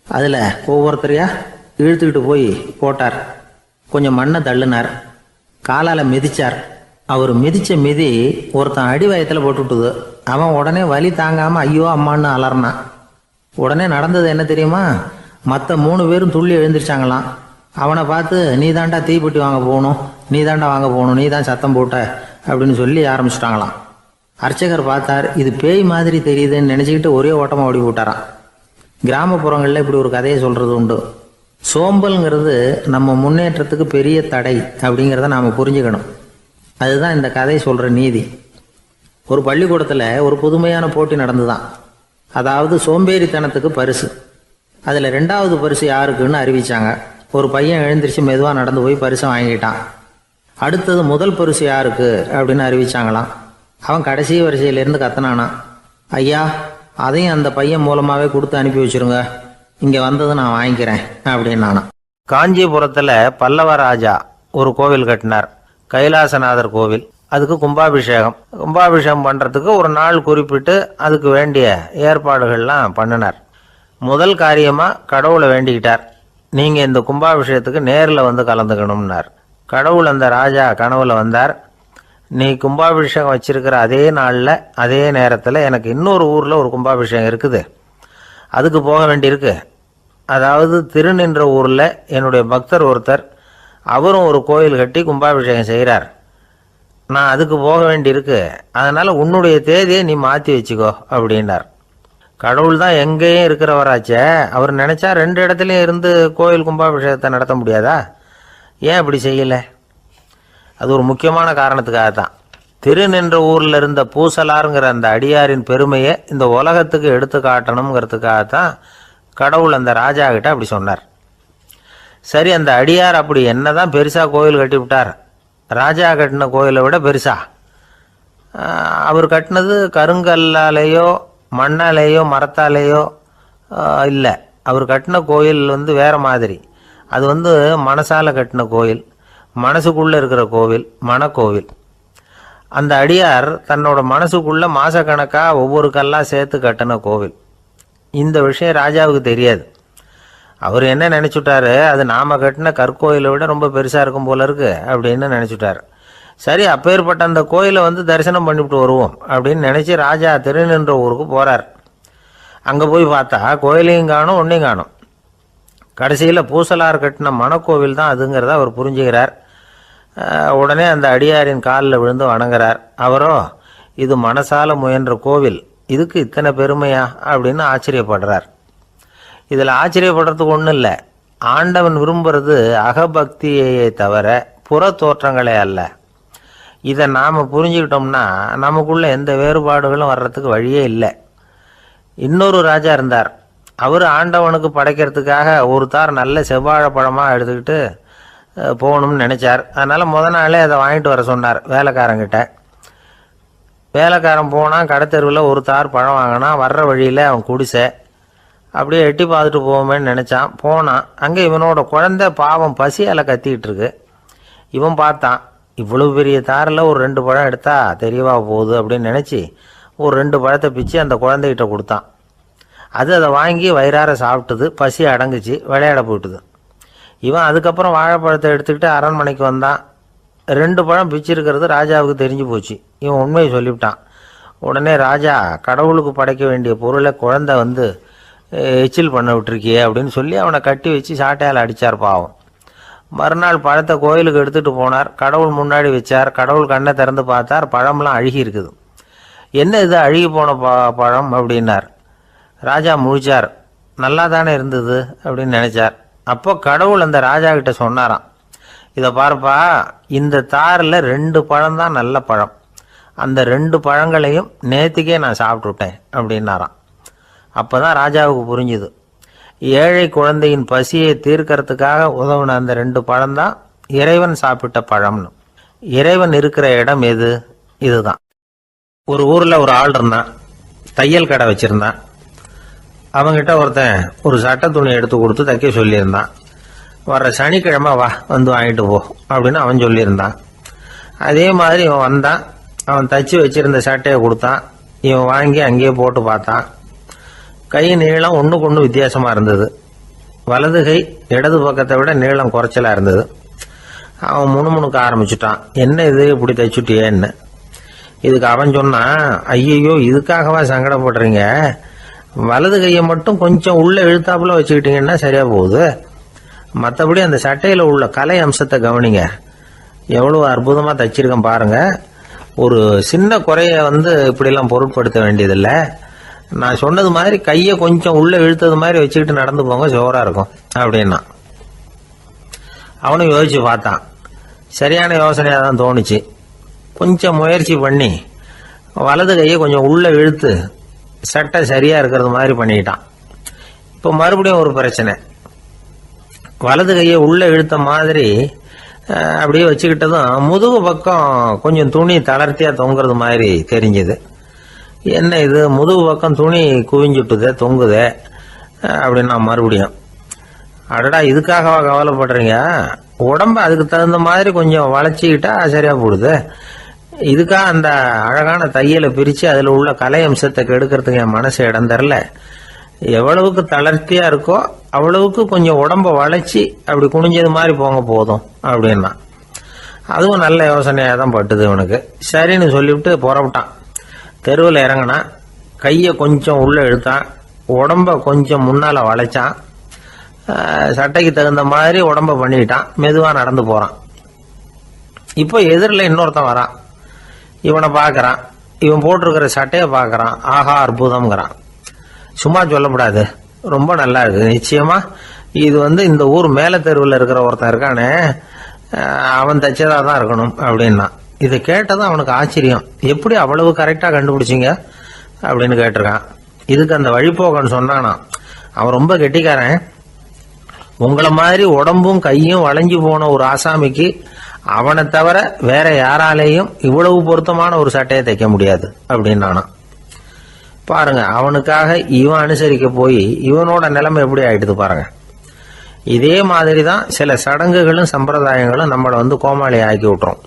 அதில் ஒவ்வொருத்தரையாக இழுத்துக்கிட்டு போய் போட்டார். கொஞ்சம் மண்ணை தள்ளினார். காலால் மிதித்தார். அவர் மிதித்த மிதி ஒருத்தன் அடி வயத்தில் போட்டுவிட்டுது. அவன் உடனே வலி தாங்காமல் ஐயோ அம்மான்னு அலறினான். உடனே நடந்தது என்ன தெரியுமா? மற்ற 3 பேரும் துள்ளி எழுந்திரிச்சாங்களாம். அவனை பார்த்து நீ தாண்டா தீப்பெட்டி வாங்க போகணும், நீ தாண்டா வாங்க போகணும், நீ தான் சத்தம் போட்ட அப்படின்னு சொல்லி ஆரம்பிச்சிட்டாங்களாம். அர்ச்சகர் பார்த்தார். இது பேய் மாதிரி தெரியுதுன்னு நினச்சிக்கிட்டு ஒரே ஓட்டமாக ஓடி போட்டாரான். கிராமப்புறங்களில் இப்படி ஒரு கதையை சொல்கிறது உண்டு. சோம்பல்ங்கிறது நம்ம முன்னேற்றத்துக்கு பெரிய தடை அப்படிங்கிறத நாம் புரிஞ்சுக்கணும். அதுதான் இந்த கதை சொல்கிற நீதி. ஒரு பள்ளிக்கூடத்தில் ஒரு புதுமையான போட்டி நடந்துதான். அதாவது சோம்பேறித்தனத்துக்கு பரிசு. அதில் 2வது பரிசு யாருக்குன்னு அறிவித்தாங்க. ஒரு பையன் எழுந்திரிச்சு மெதுவாக நடந்து போய் பரிசை வாங்கிட்டான். அடுத்தது முதல் பரிசு யாருக்கு அப்படின்னு அறிவிச்சாங்களாம். அவன் கடைசி வரிசையிலேருந்து கத்தனானா, ஐயா அதையும் அந்த பையன் மூலமாகவே கொடுத்து அனுப்பி வச்சுருங்க, இங்கே வந்தது நான் வாங்கிக்கிறேன் அப்படின்னு. காஞ்சிபுரத்தில் பல்லவ ராஜா ஒரு கோவில் கட்டினார், கைலாசநாதர் கோவில். அதுக்கு கும்பாபிஷேகம் பண்ணுறதுக்கு ஒரு நாள் குறிப்பிட்டு அதுக்கு வேண்டிய ஏற்பாடுகள்லாம் பண்ணினார். முதல் காரியமாக கடவுளை வேண்டிக்கிட்டார், நீங்கள் இந்த கும்பாபிஷேகத்துக்கு நேரில் வந்து கலந்துக்கணும்னார். கடவுள் அந்த ராஜா கனவுல வந்தார். நீ கும்பாபிஷேகம் வச்சிருக்கிற அதே நாளில் அதே நேரத்தில் எனக்கு இன்னொரு ஊரில் ஒரு கும்பாபிஷேகம் இருக்குது, அதுக்கு போக வேண்டியிருக்கு. அதாவது திருநின்ற ஊரில் என்னுடைய பக்தர் ஒருத்தர், அவரும் ஒரு கோயில் கட்டி கும்பாபிஷேகம் செய்கிறார், நான் அதுக்கு போக வேண்டியிருக்கு, அதனால் உன்னுடைய தேதியை நீ மாற்றி வச்சுக்கோ அப்படின்னார். கடவுள் தான் எங்கேயும் இருக்கிறவராச்சே, அவர் நினச்சா 2 இடத்துலையும் இருந்து கோயில் கும்பாபிஷேகத்தை நடத்த முடியாதா? ஏன் அப்படி செய்யலை? அது ஒரு முக்கியமான காரணத்துக்காக தான். திருநின்ற ஊரில் இருந்த பூசலாருங்கிற அந்த அடியாரின் பெருமையை இந்த உலகத்துக்கு எடுத்து காட்டணுங்கிறதுக்காகத்தான் கடவுள் அந்த ராஜா கிட்ட அப்படி சொன்னார். சரி, அந்த அடியார் அப்படி என்னதான் பெருசாக கோயில் கட்டி விட்டார்? ராஜா கட்டின கோயிலை விட பெருசா? அவர் கட்டினது கருங்கல்லாலேயோ மண்ணாலேயோ மரத்தாலேயோ இல்லை. அவர் கட்டின கோயில் வேறு மாதிரி. அது மனசால கட்டின கோயில், மனசுக்குள்ளே இருக்கிற கோவில், மனக்கோவில். அந்த அடியார் தன்னோட மனசுக்குள்ளே மாசக்கணக்காக ஒவ்வொரு கல்லாக சேர்த்து கட்டின கோவில். இந்த விஷயம் ராஜாவுக்கு தெரியாது. அவர் என்ன நினச்சுட்டாரு, அது நாம் கட்டின கற்கோயிலை விட ரொம்ப பெருசாக இருக்கும் போல இருக்கு அப்படின்னு நினச்சுட்டார். சரி, அப்பேற்பட்ட அந்த கோயிலை தரிசனம் பண்ணிவிட்டு வருவோம் அப்படின்னு நினச்சி ராஜா திருநின்ற ஊருக்கு போகிறார். அங்கே போய் பார்த்தா கோயிலையும் காணும், ஒன்றையும் காணும். கடைசியில் பூசலார் கட்டின மனக்கோவில் தான் அதுங்கிறத அவர் புரிஞ்சுக்கிறார். உடனே அந்த அடியாரின் காலில் விழுந்து வணங்குறார். அவரோ, இது மனசால முயன்ற கோவில், இதுக்கு இத்தனை பெருமையா அப்படின்னு ஆச்சரியப்படுறார். இதில் ஆச்சரியப்படுறதுக்கு ஒன்றும் இல்லை. ஆண்டவன் விரும்புறது அகபக்தியை தவிர புற தோற்றங்களே அல்ல. இதை நாம் புரிஞ்சுக்கிட்டோம்னா நமக்குள்ள எந்த வேறுபாடுகளும் வர்றதுக்கு வழியே இல்லை. இன்னொரு ராஜா இருந்தார். அவர் ஆண்டவனுக்கு படைக்கிறதுக்காக ஒரு தார் நல்ல செவ்வாழைப்பழமாக எடுத்துக்கிட்டு போகணும்னு நினச்சார். அதனால் நாளே அதை வாங்கிட்டு வர சொன்னார் வேலைக்காரங்கிட்ட. வேலைக்காரன் போனால் கடைத்தெருவில் ஒரு தார் பழம் வாங்கினான். வர்ற வழியில் அவன் குடிசை அப்படியே எட்டி பார்த்துட்டு போவோமேன்னு நினச்சான். போனான். அங்கே இவனோட குழந்தை பாவம் பசியால் கத்திக்கிட்டு இருக்கு. இவன் பார்த்தான், இவ்வளவு பெரிய தாரில் ஒரு 2 பழம் எடுத்தா தெரியவா போகுது அப்படின்னு நினச்சி ஒரு 2 பழத்தை பிச்சு அந்த குழந்தைகிட்ட கொடுத்தான். அது அதை வாங்கி வயிறார சாப்பிட்டுது. பசி அடங்குச்சு, விளையாட போயிட்டுது. இவன் அதுக்கப்புறம் வாழைப்பழத்தை எடுத்துக்கிட்டு அரண்மனைக்கு வந்தான். 2 பழம் பிச்சிருக்கிறது ராஜாவுக்கு தெரிஞ்சு போச்சு. இவன் உண்மையை சொல்லிவிட்டான். உடனே ராஜா, கடவுளுக்கு படைக்க வேண்டிய பொருளை குழந்தை எச்சில் பண்ண விட்டுருக்கியே அப்படின்னு சொல்லி அவனை கட்டி வச்சு சாட்டையால் அடித்தார் பாவம். மறுநாள் பழத்தை கோயிலுக்கு எடுத்துகிட்டு போனார். கடவுள் முன்னாடி வச்சார். கடவுள் கண்ணை திறந்து பார்த்தார், பழம்லாம் அழுகி இருக்குது. என்ன இது அழுகி போன பழம் அப்படின்னார். ராஜா முழிச்சார். நல்லா தானே இருந்தது அப்படின்னு நினச்சார். அப்போ கடவுள் அந்த ராஜா கிட்ட சொன்னாராம், இதை பார்ப்பா, இந்த தாரில் 2 பழம் தான் நல்ல பழம், அந்த 2 பழங்களையும் நேற்றுக்கே நான் சாப்பிட்டுட்டேன் அப்படின்னாராம். அப்போ தான் ராஜாவுக்கு புரிஞ்சுது, ஏழை குழந்தையின் பசியை தீர்க்கறதுக்காக உதவுன அந்த 2 பழம்தான் இறைவன் சாப்பிட்ட பழம்னு. இறைவன் இருக்கிற இடம் எது? இதுதான். ஒரு ஊரில் ஒரு ஆள் இருந்தான், தையல் கடை வச்சுருந்தான். அவங்கிட்ட ஒருத்தன் ஒரு சட்டை துணி எடுத்து கொடுத்து தைக்க சொல்லியிருந்தான். வர்ற சனிக்கிழமை வா, வாங்கிட்டு போ அப்படின்னு அவன் சொல்லியிருந்தான். அதே மாதிரி இவன் வந்தான். அவன் தச்சு வச்சிருந்த சட்டையை கொடுத்தான். இவன் வாங்கி அங்கேயே போட்டு பார்த்தான். கை நீளம் ஒன்றுக்கு ஒன்று வித்தியாசமாக இருந்தது. வலது கை இடது பக்கத்தை விட நீளம் குறைச்சலாக இருந்தது. அவன் முணுமுணுக்க ஆரம்பிச்சுட்டான், என்ன இது இப்படி தைச்சுட்டியேன்னு. இதுக்கு அவன் சொன்னான், ஐயோ இதுக்காகவா சங்கடப்படுறீங்க, வலது கையை மட்டும் கொஞ்சம் உள்ள இழுத்தாப்புல வச்சுக்கிட்டீங்கன்னா சரியா போகுது, மற்றபடி அந்த சட்டையில் உள்ள கலை அம்சத்தை கவனிங்க, எவ்வளோ அற்புதமாக தைச்சிருக்கேன் பாருங்க, ஒரு சின்ன குறைய இப்படிலாம் பொருட்படுத்த வேண்டியதில்லை, நான் சொன்னது மாதிரி கையை கொஞ்சம் உள்ள இழுத்தது மாதிரி வச்சுக்கிட்டு நடந்து போங்க, ஜோரா இருக்கும் அப்படின்னா. அவனும் யோசிச்சு பார்த்தான். சரியான யோசனையாக தான் தோணுச்சு. கொஞ்சம் முயற்சி பண்ணி வலது கையை கொஞ்சம் உள்ள இழுத்து சட்டை சரியா இருக்கிறது மாதிரி பண்ணிக்கிட்டான். இப்போ மறுபடியும் ஒரு பிரச்சனை. வலது கையை உள்ளே இழுத்த மாதிரி அப்படியே வச்சுக்கிட்டதும் முதுகு பக்கம் கொஞ்சம் துணி தளர்த்தியாக தொங்குறது மாதிரி தெரிஞ்சுது. என்ன இது, முதுகு பக்கம் துணி குவிஞ்சுட்டுதே, தொங்குதே அப்படின்னா மறுபடியும் அடடா இதுக்காகவா கவலைப்படுறீங்க, உடம்ப அதுக்கு தகுந்த மாதிரி கொஞ்சம் வளைச்சிக்கிட்டா சரியா போடுது. இதுக்காக அந்த அழகான தையலை பிரித்து அதில் உள்ள கலை அம்சத்தை கெடுக்கிறதுக்கு என் மனசு இடம் தரல. எவ்வளவுக்கு தளர்த்தியா இருக்கோ அவ்வளவுக்கு கொஞ்சம் உடம்ப வளைச்சி அப்படி குனிஞ்சது மாதிரி போங்க போதும் அப்படின்னா. அதுவும் நல்ல யோசனையாக தான் பட்டுது இவனுக்கு. சரின்னு சொல்லிவிட்டு புறப்பட்டான். தெருவில் இறங்கினான். கையை கொஞ்சம் உள்ளே இழுத்தான், உடம்ப கொஞ்சம் முன்னால் வளைச்சான், சட்டைக்கு தகுந்த மாதிரி உடம்ப பண்ணிக்கிட்டான். மெதுவாக நடந்து போகிறான். இப்போ எதிரில் இன்னொருத்தன் வரான். இவனை பார்க்குறான். இவன் போட்டிருக்கிற சட்டையை பார்க்குறான். ஆஹா அற்புதம்ங்கிறான். சும்மா சொல்லக்கூடாது, ரொம்ப நல்லா இருக்குது. நிச்சயமா இது இந்த ஊர் மேலே தெருவில் இருக்கிற ஒருத்தன் இருக்கானே, அவன் தைச்சதாக தான் இருக்கணும் அப்படின்னா. இதை கேட்டதும் அவனுக்கு ஆச்சரியம். எப்படி அவ்வளவு கரெக்டாக கண்டுபிடிச்சிங்க அப்படின்னு கேட்டிருக்கான். இதுக்கு அந்த வழிபோக்கன்னு சொன்னானா, அவன் ரொம்ப கெட்டிக்காரன். உங்களை மாதிரி உடம்பும் கையும் வளைஞ்சு போன ஒரு ஆசாமிக்கு அவனை தவிர வேற யாராலேயும் இவ்வளவு பொருத்தமான ஒரு சட்டையை தைக்க முடியாது அப்படின்னானா. பாருங்க, அவனுக்காக இவன் அனுசரிக்க போய் இவனோட நிலைமை எப்படி ஆயிடுது பாருங்க. இதே மாதிரி தான் சில சடங்குகளும் சம்பிரதாயங்களும் நம்மளை கோமாளி ஆக்கி விட்டுரும்.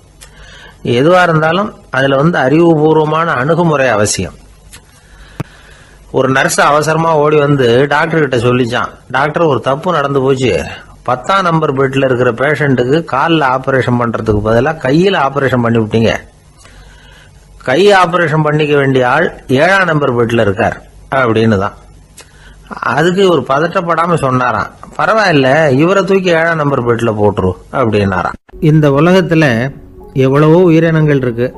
எதுவாக இருந்தாலும் அதில் அறிவுபூர்வமான அணுகுமுறை அவசியம். ஒரு நர்ஸ் அவசரமாக ஓடி டாக்டர் கிட்ட சொல்லிச்சான், டாக்டர் ஒரு தப்பு நடந்து போச்சு, 10ஆம் நம்பர் பெட்டில் இருக்கிற பேஷண்ட்டுக்கு காலில் ஆப்ரேஷன் பண்ணுறதுக்கு பதிலாக கையில் ஆப்ரேஷன் பண்ணி விட்டீங்க. கை ஆப்ரேஷன் பண்ணிக்க வேண்டிய ஆள் 7ஆம் நம்பர் பெட்டில் இருக்கார் அப்படின்னு தான். அதுக்கு ஒரு பதட்டப்படாமல் சொன்னாராம், பரவாயில்ல இவரை தூக்கி 7ஆம் நம்பர் பெட்டில் போட்டுரு அப்படின்னாராம். இந்த உலகத்தில் எவ்வளவோ உயிரினங்கள் இருக்கு,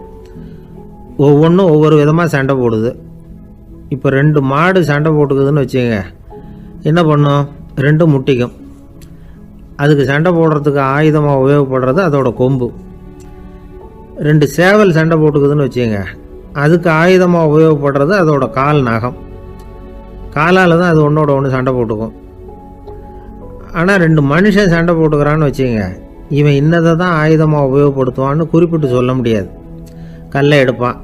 ஒவ்வொன்றும் ஒவ்வொரு விதமாக சண்டை போடுது. இப்போ 2 மாடு சண்டை போட்டுக்குதுன்னு வச்சுங்க, என்ன பண்ணும், 2 முட்டிக்கும். அதுக்கு சண்டை போடுறதுக்கு ஆயுதமாக உபயோகப்படுறது அதோட கொம்பு. 2 சேவல் சண்டை போட்டுக்குதுன்னு வச்சுங்க, அதுக்கு ஆயுதமாக உபயோகப்படுறது அதோட கால் நகம். காலால் தான் அது ஒன்றோட ஒன்று சண்டை போட்டுக்கும். ஆனால் 2 மனுஷன் சண்டை போட்டுக்கிறான்னு வச்சுங்க, இவன் இன்னதை தான் ஆயுதமாக உபயோகப்படுத்துவான்னு குறிப்பிட்டு சொல்ல முடியாது. கல்லை எடுப்பான்,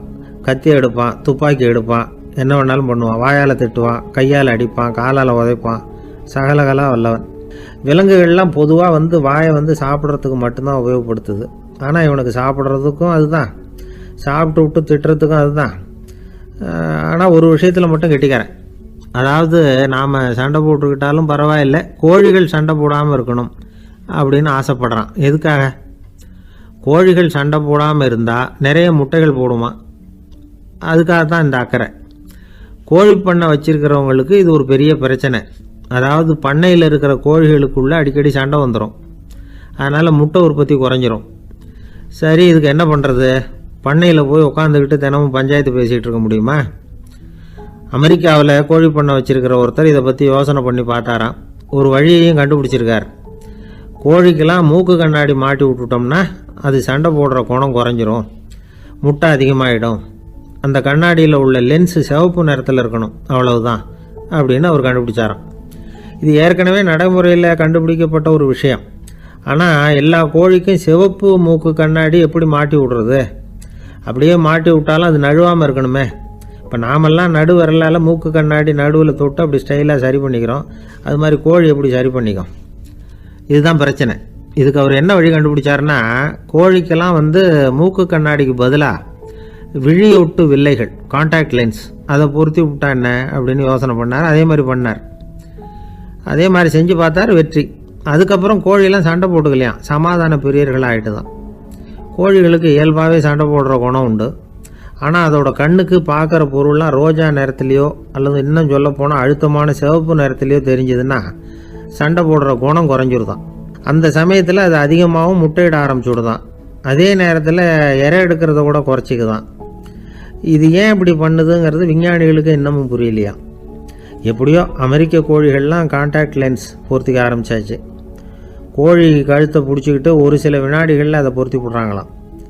கத்தி எடுப்பான், துப்பாக்கி எடுப்பான், என்ன வேணாலும் பண்ணுவான். வாயால் திட்டுவான், கையால் அடிப்பான், காலால் உதைப்பான், சகலகலா வல்லவன். விலங்குகள்லாம் பொதுவாக வாயை சாப்பிட்றதுக்கு மட்டும்தான் உபயோகப்படுத்துது. ஆனால் இவனுக்கு சாப்பிட்றதுக்கும் அதுதான், சாப்பிட்டு விட்டு திட்டுறதுக்கும் அதுதான். ஆனால் ஒரு விஷயத்தில் மட்டும் கெட்டிக்கிறேன். அதாவது நாம் சண்டை போட்டுக்கிட்டாலும் பரவாயில்லை, கோழிகள் சண்டை போடாமல் இருக்கணும் அப்படின்னு ஆசைப்படுறான். எதுக்காக? கோழிகள் சண்டை போடாமல் இருந்தால் நிறைய முட்டைகள் போடுமா, அதுக்காக தான் இந்த அக்கறை. கோழி பண்ணை வச்சிருக்கிறவங்களுக்கு இது ஒரு பெரிய பிரச்சனை. அதாவது பண்ணையில் இருக்கிற கோழிகளுக்குள்ளே அடிக்கடி சண்டை வந்துடும், அதனால் முட்டை உற்பத்தி குறைஞ்சிரும். சரி, இதுக்கு என்ன பண்ணுறது? பண்ணையில் போய் உட்காந்துக்கிட்டு தினமும் பஞ்சாயத்து பேசிகிட்டு இருக்க முடியுமா? அமெரிக்காவில் கோழி பண்ணை வச்சிருக்கிற ஒருத்தர் இதை பற்றி யோசனை பண்ணி பார்த்தாராம். ஒரு வழியையும் கண்டுபிடிச்சிருக்கார். கோழிக்கெல்லாம் மூக்கு கண்ணாடி மாட்டி விட்டுட்டோம்னா அது சண்டை போடுற குணம் குறைஞ்சிரும், முட்டை அதிகமாகிடும். அந்த கண்ணாடியில் உள்ள லென்ஸு சிவப்பு நிறத்தில் இருக்கணும், அவ்வளவுதான் அப்படின்னு அவர் கண்டுபிடிச்சாராம். இது ஏற்கனவே நடைமுறையில் கண்டுபிடிக்கப்பட்ட ஒரு விஷயம். ஆனால் எல்லா கோழிக்கும் சிவப்பு மூக்கு கண்ணாடி எப்படி மாட்டி விடுறது? அப்படியே மாட்டி விட்டாலும் அது நழுவாமல் இருக்கணுமே. இப்போ நாமெல்லாம் நடு வரலால் மூக்கு கண்ணாடி நடுவில் தொட்டு அப்படி ஸ்டைலாக சரி பண்ணிக்கிறோம், அது மாதிரி கோழி எப்படி சரி பண்ணிக்கும்? இதுதான் பிரச்சனை. இதுக்கு அவர் என்ன வழி கண்டுபிடிச்சாருன்னா, கோழிக்கெல்லாம் மூக்கு கண்ணாடிக்கு பதிலாக விழியொட்டு வில்லைகள், கான்டாக்ட் லென்ஸ், அதை பொருத்தி விட்டா என்ன அப்படின்னு யோசனை பண்ணார். அதே மாதிரி பண்ணார். அதே மாதிரி செஞ்சு பார்த்தார், வெற்றி. அதுக்கப்புறம் கோழியெல்லாம் சண்டை போட்டுக்கலையாம், சமாதான பிரியர்கள் ஆகிட்டு தான். கோழிகளுக்கு இயல்பாகவே சண்டை போடுற குணம் உண்டு. ஆனால் அதோட கண்ணுக்கு பார்க்குற பொருள்லாம் ரோஜா நிறத்துலையோ அல்லது இன்னும் சொல்ல போனால் அழுத்தமான சிவப்பு நிறத்துலையோ தெரிஞ்சதுன்னா சண்டை போடுற குணம் குறைஞ்சிருதான். அந்த சமயத்தில் அது அதிகமாகவும் முட்டையிட ஆரம்பிச்சுடுதான். அதே நேரத்தில் இறை எடுக்கிறத கூட குறைச்சிக்குதான். இது ஏன் இப்படி பண்ணுதுங்கிறது விஞ்ஞானிகளுக்கு இன்னமும் புரியலையா. எப்படியோ அமெரிக்க கோழிகள்லாம் கான்டாக்ட் லென்ஸ் பொருத்திக்க ஆரம்பித்தாச்சு. கோழி கழுத்தை பிடிச்சிக்கிட்டு ஒரு சில வினாடிகளில் அதை பொருத்தி போடுறாங்களாம்.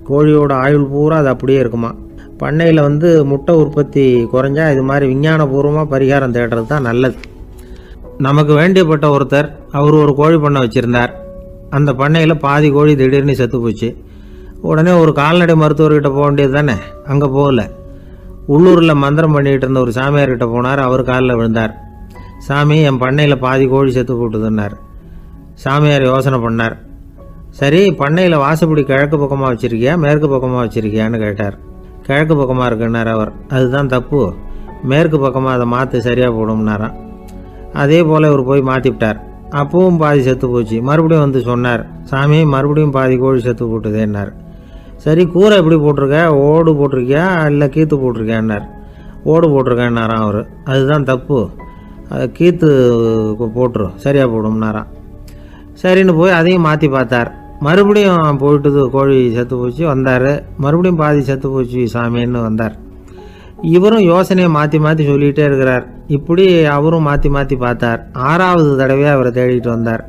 கோழியோட ஆயுள் பூரா அது அப்படியே இருக்குமா. பண்ணையில் முட்டை உற்பத்தி குறைஞ்சா இது மாதிரி விஞ்ஞானபூர்வமாக பரிகாரம் தேடுறது தான் நல்லது. நமக்கு வேண்டியப்பட்ட ஒருத்தர் அவர் ஒரு கோழி பண்ணை வச்சுருந்தார். அந்த பண்ணையில் பாதி கோழி திடீர்னு செத்து போச்சு. உடனே ஒரு கால்நடை மருத்துவர்கிட்ட போக வேண்டியது தானே. அங்கே போகல. உள்ளூரில் மந்திரம் பண்ணிகிட்டு இருந்த ஒரு சாமியார்கிட்ட போனார். அவர் காலில் விழுந்தார். சாமி, என் பண்ணையில் பாதி கோழி செத்து போட்டுதுன்னார். சாமியார் யோசனை பண்ணார். சரி, பண்ணையில் வாசப்படி கிழக்கு பக்கமாக வச்சுருக்கியா மேற்கு பக்கமாக வச்சுருக்கியான்னு கேட்டார். கிழக்கு பக்கமாக இருக்குன்னார் அவர். அதுதான் தப்பு, மேற்கு பக்கமாக அதை மாற்று சரியாக போடும்னாராம். அதே போல் இவர் போய் மாற்றிவிட்டார். அப்பவும் பாதி செத்து போச்சு. மறுபடியும் வந்து சொன்னார், சாமி மறுபடியும் பாதி கோழி செத்து போட்டுதேன்னார். சரி, கூரை எப்படி போட்டிருக்க, ஓடு போட்டிருக்கியா இல்லை கீத்து போட்டிருக்கியான்னார். ஓடு போட்டிருக்கேன்னாராம் அவர். அதுதான் தப்பு, அதை கீத்து போட்டுரும் சரியாக போடும்னாராம். சரின்னு போய் அதையும் மாற்றி பார்த்தார். மறுபடியும் போயிட்டுது, கோழி செத்து போச்சு. வந்தார். மறுபடியும் பாதி செத்து போச்சு சாமின்னு வந்தார். இவரும் யோசனையை மாற்றி மாற்றி சொல்லிகிட்டே இருக்கிறார். இப்படி அவரும் மாற்றி மாற்றி பார்த்தார். 6வது தடவையாக அவரை தேடிட்டு வந்தார்.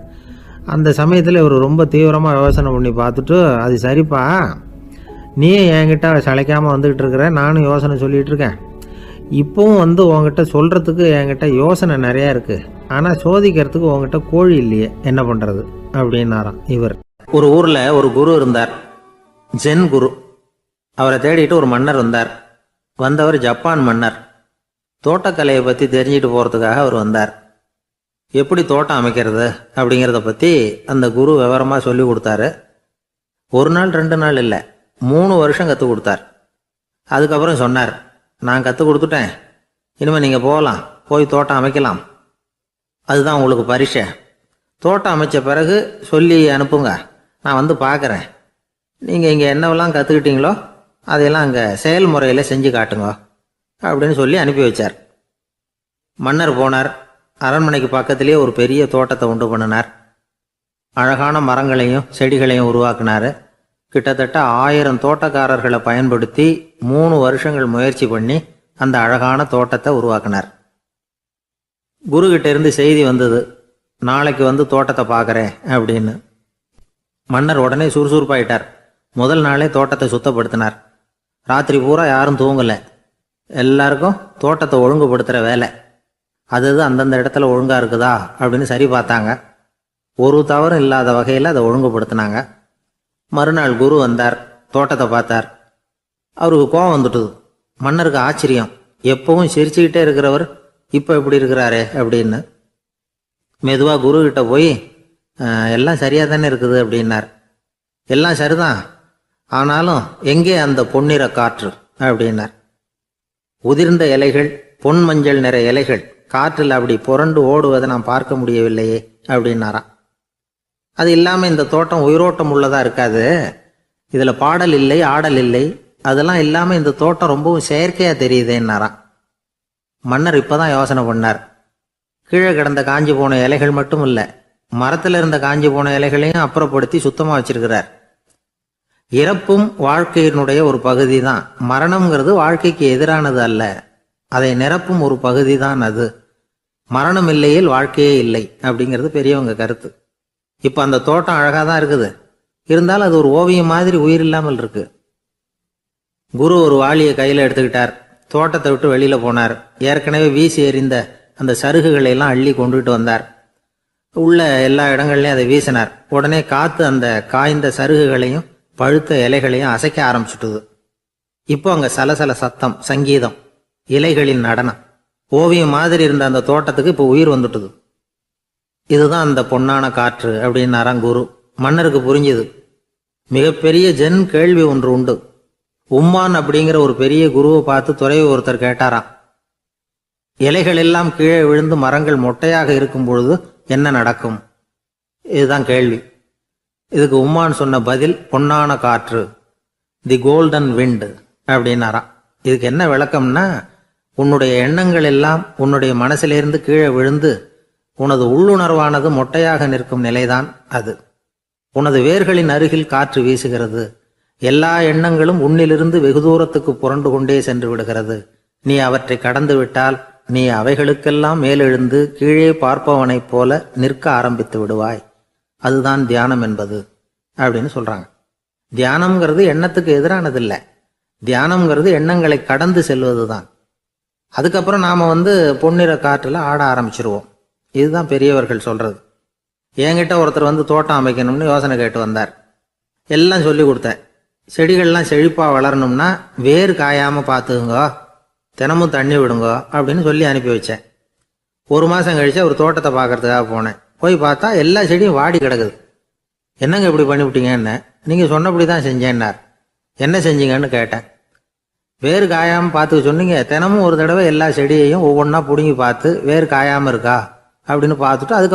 அந்த சமயத்தில் இவர் ரொம்ப தீவிரமாக யோசனை பண்ணி பார்த்துட்டு, அது சரிப்பா, நீ என்கிட்ட சளைக்காமல் வந்துக்கிட்டு இருக்கிற, நானும் யோசனை சொல்லிகிட்டு இருக்கேன். இப்போவும் வந்து உங்ககிட்ட சொல்கிறதுக்கு என்கிட்ட யோசனை நிறையா இருக்குது. ஆனால் சோதிக்கிறதுக்கு உங்ககிட்ட கோழி இல்லையே, என்ன பண்ணுறது அப்படின்னாராம் இவர். ஒரு ஊரில் ஒரு குரு இருந்தார், ஜென் குரு. அவரை தேடிட்டு ஒரு மன்னர் வந்தார். வந்தவர் ஜப்பான் மன்னர். தோட்டக்கலையை பற்றி தெரிஞ்சுட்டு போகிறதுக்காக அவர் வந்தார். எப்படி தோட்டம் அமைக்கிறது அப்படிங்கிறத பற்றி அந்த குரு விவரமாக சொல்லி கொடுத்தாரு. 1 நாள் 2 நாள் இல்லை, 3 வருஷம் கற்றுக் கொடுத்தார். அதுக்கப்புறம் சொன்னார், நான் கற்றுக் கொடுத்துட்டேன், இனிமேல் நீங்கள் போகலாம், போய் தோட்டம் அமைக்கலாம். அதுதான் உங்களுக்கு பரிசை. தோட்டம் அமைச்ச பிறகு சொல்லி அனுப்புங்க, நான் வந்து பார்க்குறேன். நீங்கள் இங்கே என்னவெல்லாம் கற்றுக்கிட்டீங்களோ அதையெல்லாம் அங்கே செயல்முறையில் செஞ்சு காட்டுங்க அப்படின்னு சொல்லி அனுப்பி வச்சார். மன்னர் போனார். அரண்மனைக்கு பக்கத்திலேயே ஒரு பெரிய தோட்டத்தை உண்டு பண்ணினார். அழகான மரங்களையும் செடிகளையும் உருவாக்கினார். கிட்டத்தட்ட 1000 தோட்டக்காரர்களை பயன்படுத்தி 3 வருஷங்கள் முயற்சி பண்ணி அந்த அழகான தோட்டத்தை உருவாக்கினார். குருகிட்ட இருந்து செய்தி வந்தது, நாளைக்கு வந்து தோட்டத்தை பார்க்குறேன் அப்படின்னு. மன்னர் உடனே சுறுசுறுப்பாயிட்டார். முதல் நாளே தோட்டத்தை சுத்தப்படுத்தினார். ராத்திரி பூரா யாரும் தூங்கலை. எல்லாருக்கும் தோட்டத்தை ஒழுங்குபடுத்துகிற வேலை. அது அந்தந்த இடத்துல ஒழுங்காக இருக்குதா அப்படின்னு சரி பார்த்தாங்க. ஒரு தவறும் இல்லாத வகையில் அதை ஒழுங்குபடுத்தினாங்க. மறுநாள் குரு வந்தார், தோட்டத்தை பார்த்தார். அவருக்கு கோபம் வந்துட்டுது. மன்னருக்கு ஆச்சரியம், எப்பவும் சிரிச்சுக்கிட்டே இருக்கிறவர் இப்போ எப்படி இருக்கிறாரே அப்படின்னு. மெதுவாக குருக்கிட்ட போய், எல்லாம் சரியாக தானே இருக்குது அப்படின்னார். எல்லாம் சரிதான், ஆனாலும் எங்கே அந்த பொன்னிற காற்று அப்படின்னார். உதிர்ந்த இலைகள், பொன் மஞ்சள் நிற இலைகள் காற்றில் அப்படி புரண்டு ஓடுவதை நான் பார்க்க முடியவில்லையே அப்படின்னாராம். அது இல்லாமல் இந்த தோட்டம் உயிரோட்டம் உள்ளதாக இருக்காது. இதில் பாடல் இல்லை, ஆடல் இல்லை, அதெல்லாம் இல்லாமல் இந்த தோட்டம் ரொம்பவும் செயற்கையாக தெரியுதேன்னாராம். மன்னர் இப்போதான் யோசனை பண்ணார். கீழே கிடந்த காஞ்சி போன இலைகள் மட்டும் இல்லை, மரத்தில் இருந்த காஞ்சி போன இலைகளையும் அப்புறப்படுத்தி சுத்தமாக வச்சிருக்கிறார். இறப்பும் வாழ்க்கையினுடைய ஒரு பகுதி தான். மரணம்ங்கிறது வாழ்க்கைக்கு எதிரானது அல்ல, அதை நிரப்பும் ஒரு பகுதி தான் அது. மரணம் இல்லையில் வாழ்க்கையே இல்லை அப்படிங்கிறது பெரியவங்க கருத்து. இப்போ அந்த தோட்டம் அழகாக தான் இருக்குது, இருந்தாலும் அது ஒரு ஓவியம் மாதிரி உயிர் இல்லாமல் இருக்கு. குரு ஒரு வாளியை கையில் எடுத்துக்கிட்டார். தோட்டத்தை விட்டு வெளியில் போனார். ஏற்கனவே வீசி எறிந்த அந்த சருகுகளை எல்லாம் அள்ளி கொண்டுகிட்டு வந்தார். உள்ள எல்லா இடங்கள்லையும் அதை வீசினார். உடனே காற்று அந்த காய்ந்த சருகுகளையும் பழுத்த இலைகளையும் அசைக்க ஆரம்பிச்சுட்டுது. இப்போ அங்கே சலசல சத்தம், சங்கீதம், இலைகளின் நடனம். ஓவியம் மாதிரி இருந்த அந்த தோட்டத்துக்கு இப்போ உயிர் வந்துட்டுது. இதுதான் அந்த பொன்னான காற்று அப்படின்னாராம் குரு. மன்னருக்கு புரிஞ்சுது. மிகப்பெரிய ஜென் கேள்வி ஒன்று உண்டு. உம்மான் அப்படிங்கிற ஒரு பெரிய குருவை பார்த்து துறவி ஒருத்தர் கேட்டாராம், இலைகள் எல்லாம் கீழே விழுந்து மரங்கள் மொட்டையாக இருக்கும் பொழுது என்ன நடக்கும்? இதுதான் கேள்வி. இதுக்கு உம்மான் சொன்ன பதில் பொன்னான காற்று, தி கோல்டன் விண்ட் அப்படின்னாராம். இதுக்கு என்ன விளக்கம்னா, உன்னுடைய எண்ணங்கள் எல்லாம் உன்னுடைய மனசிலிருந்து கீழே விழுந்து உனது உள்ளுணர்வானது மொட்டையாக நிற்கும் நிலைதான் அது. உனது வேர்களின் அருகில் காற்று வீசுகிறது. எல்லா எண்ணங்களும் உன்னிலிருந்து வெகு தூரத்துக்கு புரண்டு கொண்டே சென்று விடுகிறது. நீ அவற்றை கடந்து விட்டால் நீ அவைகளுக்கெல்லாம் மேலெழுந்து கீழே பார்ப்பவனைப் போல நிற்க ஆரம்பித்து விடுவாய். அதுதான் தியானம் என்பது அப்படின்னு சொல்றாங்க. தியானம்ங்கிறது எண்ணத்துக்கு எதிரானதில்லை. தியானம்ங்கிறது எண்ணங்களை கடந்து செல்வது தான். அதுக்கப்புறம் நாம பொன்னிற காற்றுல ஆட ஆரம்பிச்சிருவோம். இதுதான் பெரியவர்கள் சொல்கிறது. என்கிட்ட ஒருத்தர் வந்து தோட்டம் அமைக்கணும்னு யோசனை கேட்டு வந்தார். எல்லாம் சொல்லி கொடுத்தேன். செடிகள்லாம் செழிப்பாக வளரணும்னா வேர் காயாமல் பார்த்துக்குங்கோ, தினமும் தண்ணி விடுங்கோ அப்படின்னு சொல்லி அனுப்பி வச்சேன். 1 மாதம் கழிச்சு அவர் தோட்டத்தை பார்க்கறதுக்காக போனேன். போய் பார்த்தா எல்லா செடியும் வாடி கிடக்குது. என்னங்க இப்படி பண்ணிவிட்டீங்கன்னு. நீங்கள் சொன்னபடி தான் செஞ்சேன்னார். என்ன செஞ்சீங்கன்னு கேட்டேன். வேர் காயாமல் பார்த்துக்க சொன்னீங்க, தினமும் ஒரு தடவை எல்லா செடியையும் ஒவ்வொன்றா பிடுங்கி பார்த்து வேர் காயாமல் இருக்கா அப்படின்னு பார்த்துட்டு அதுக்கு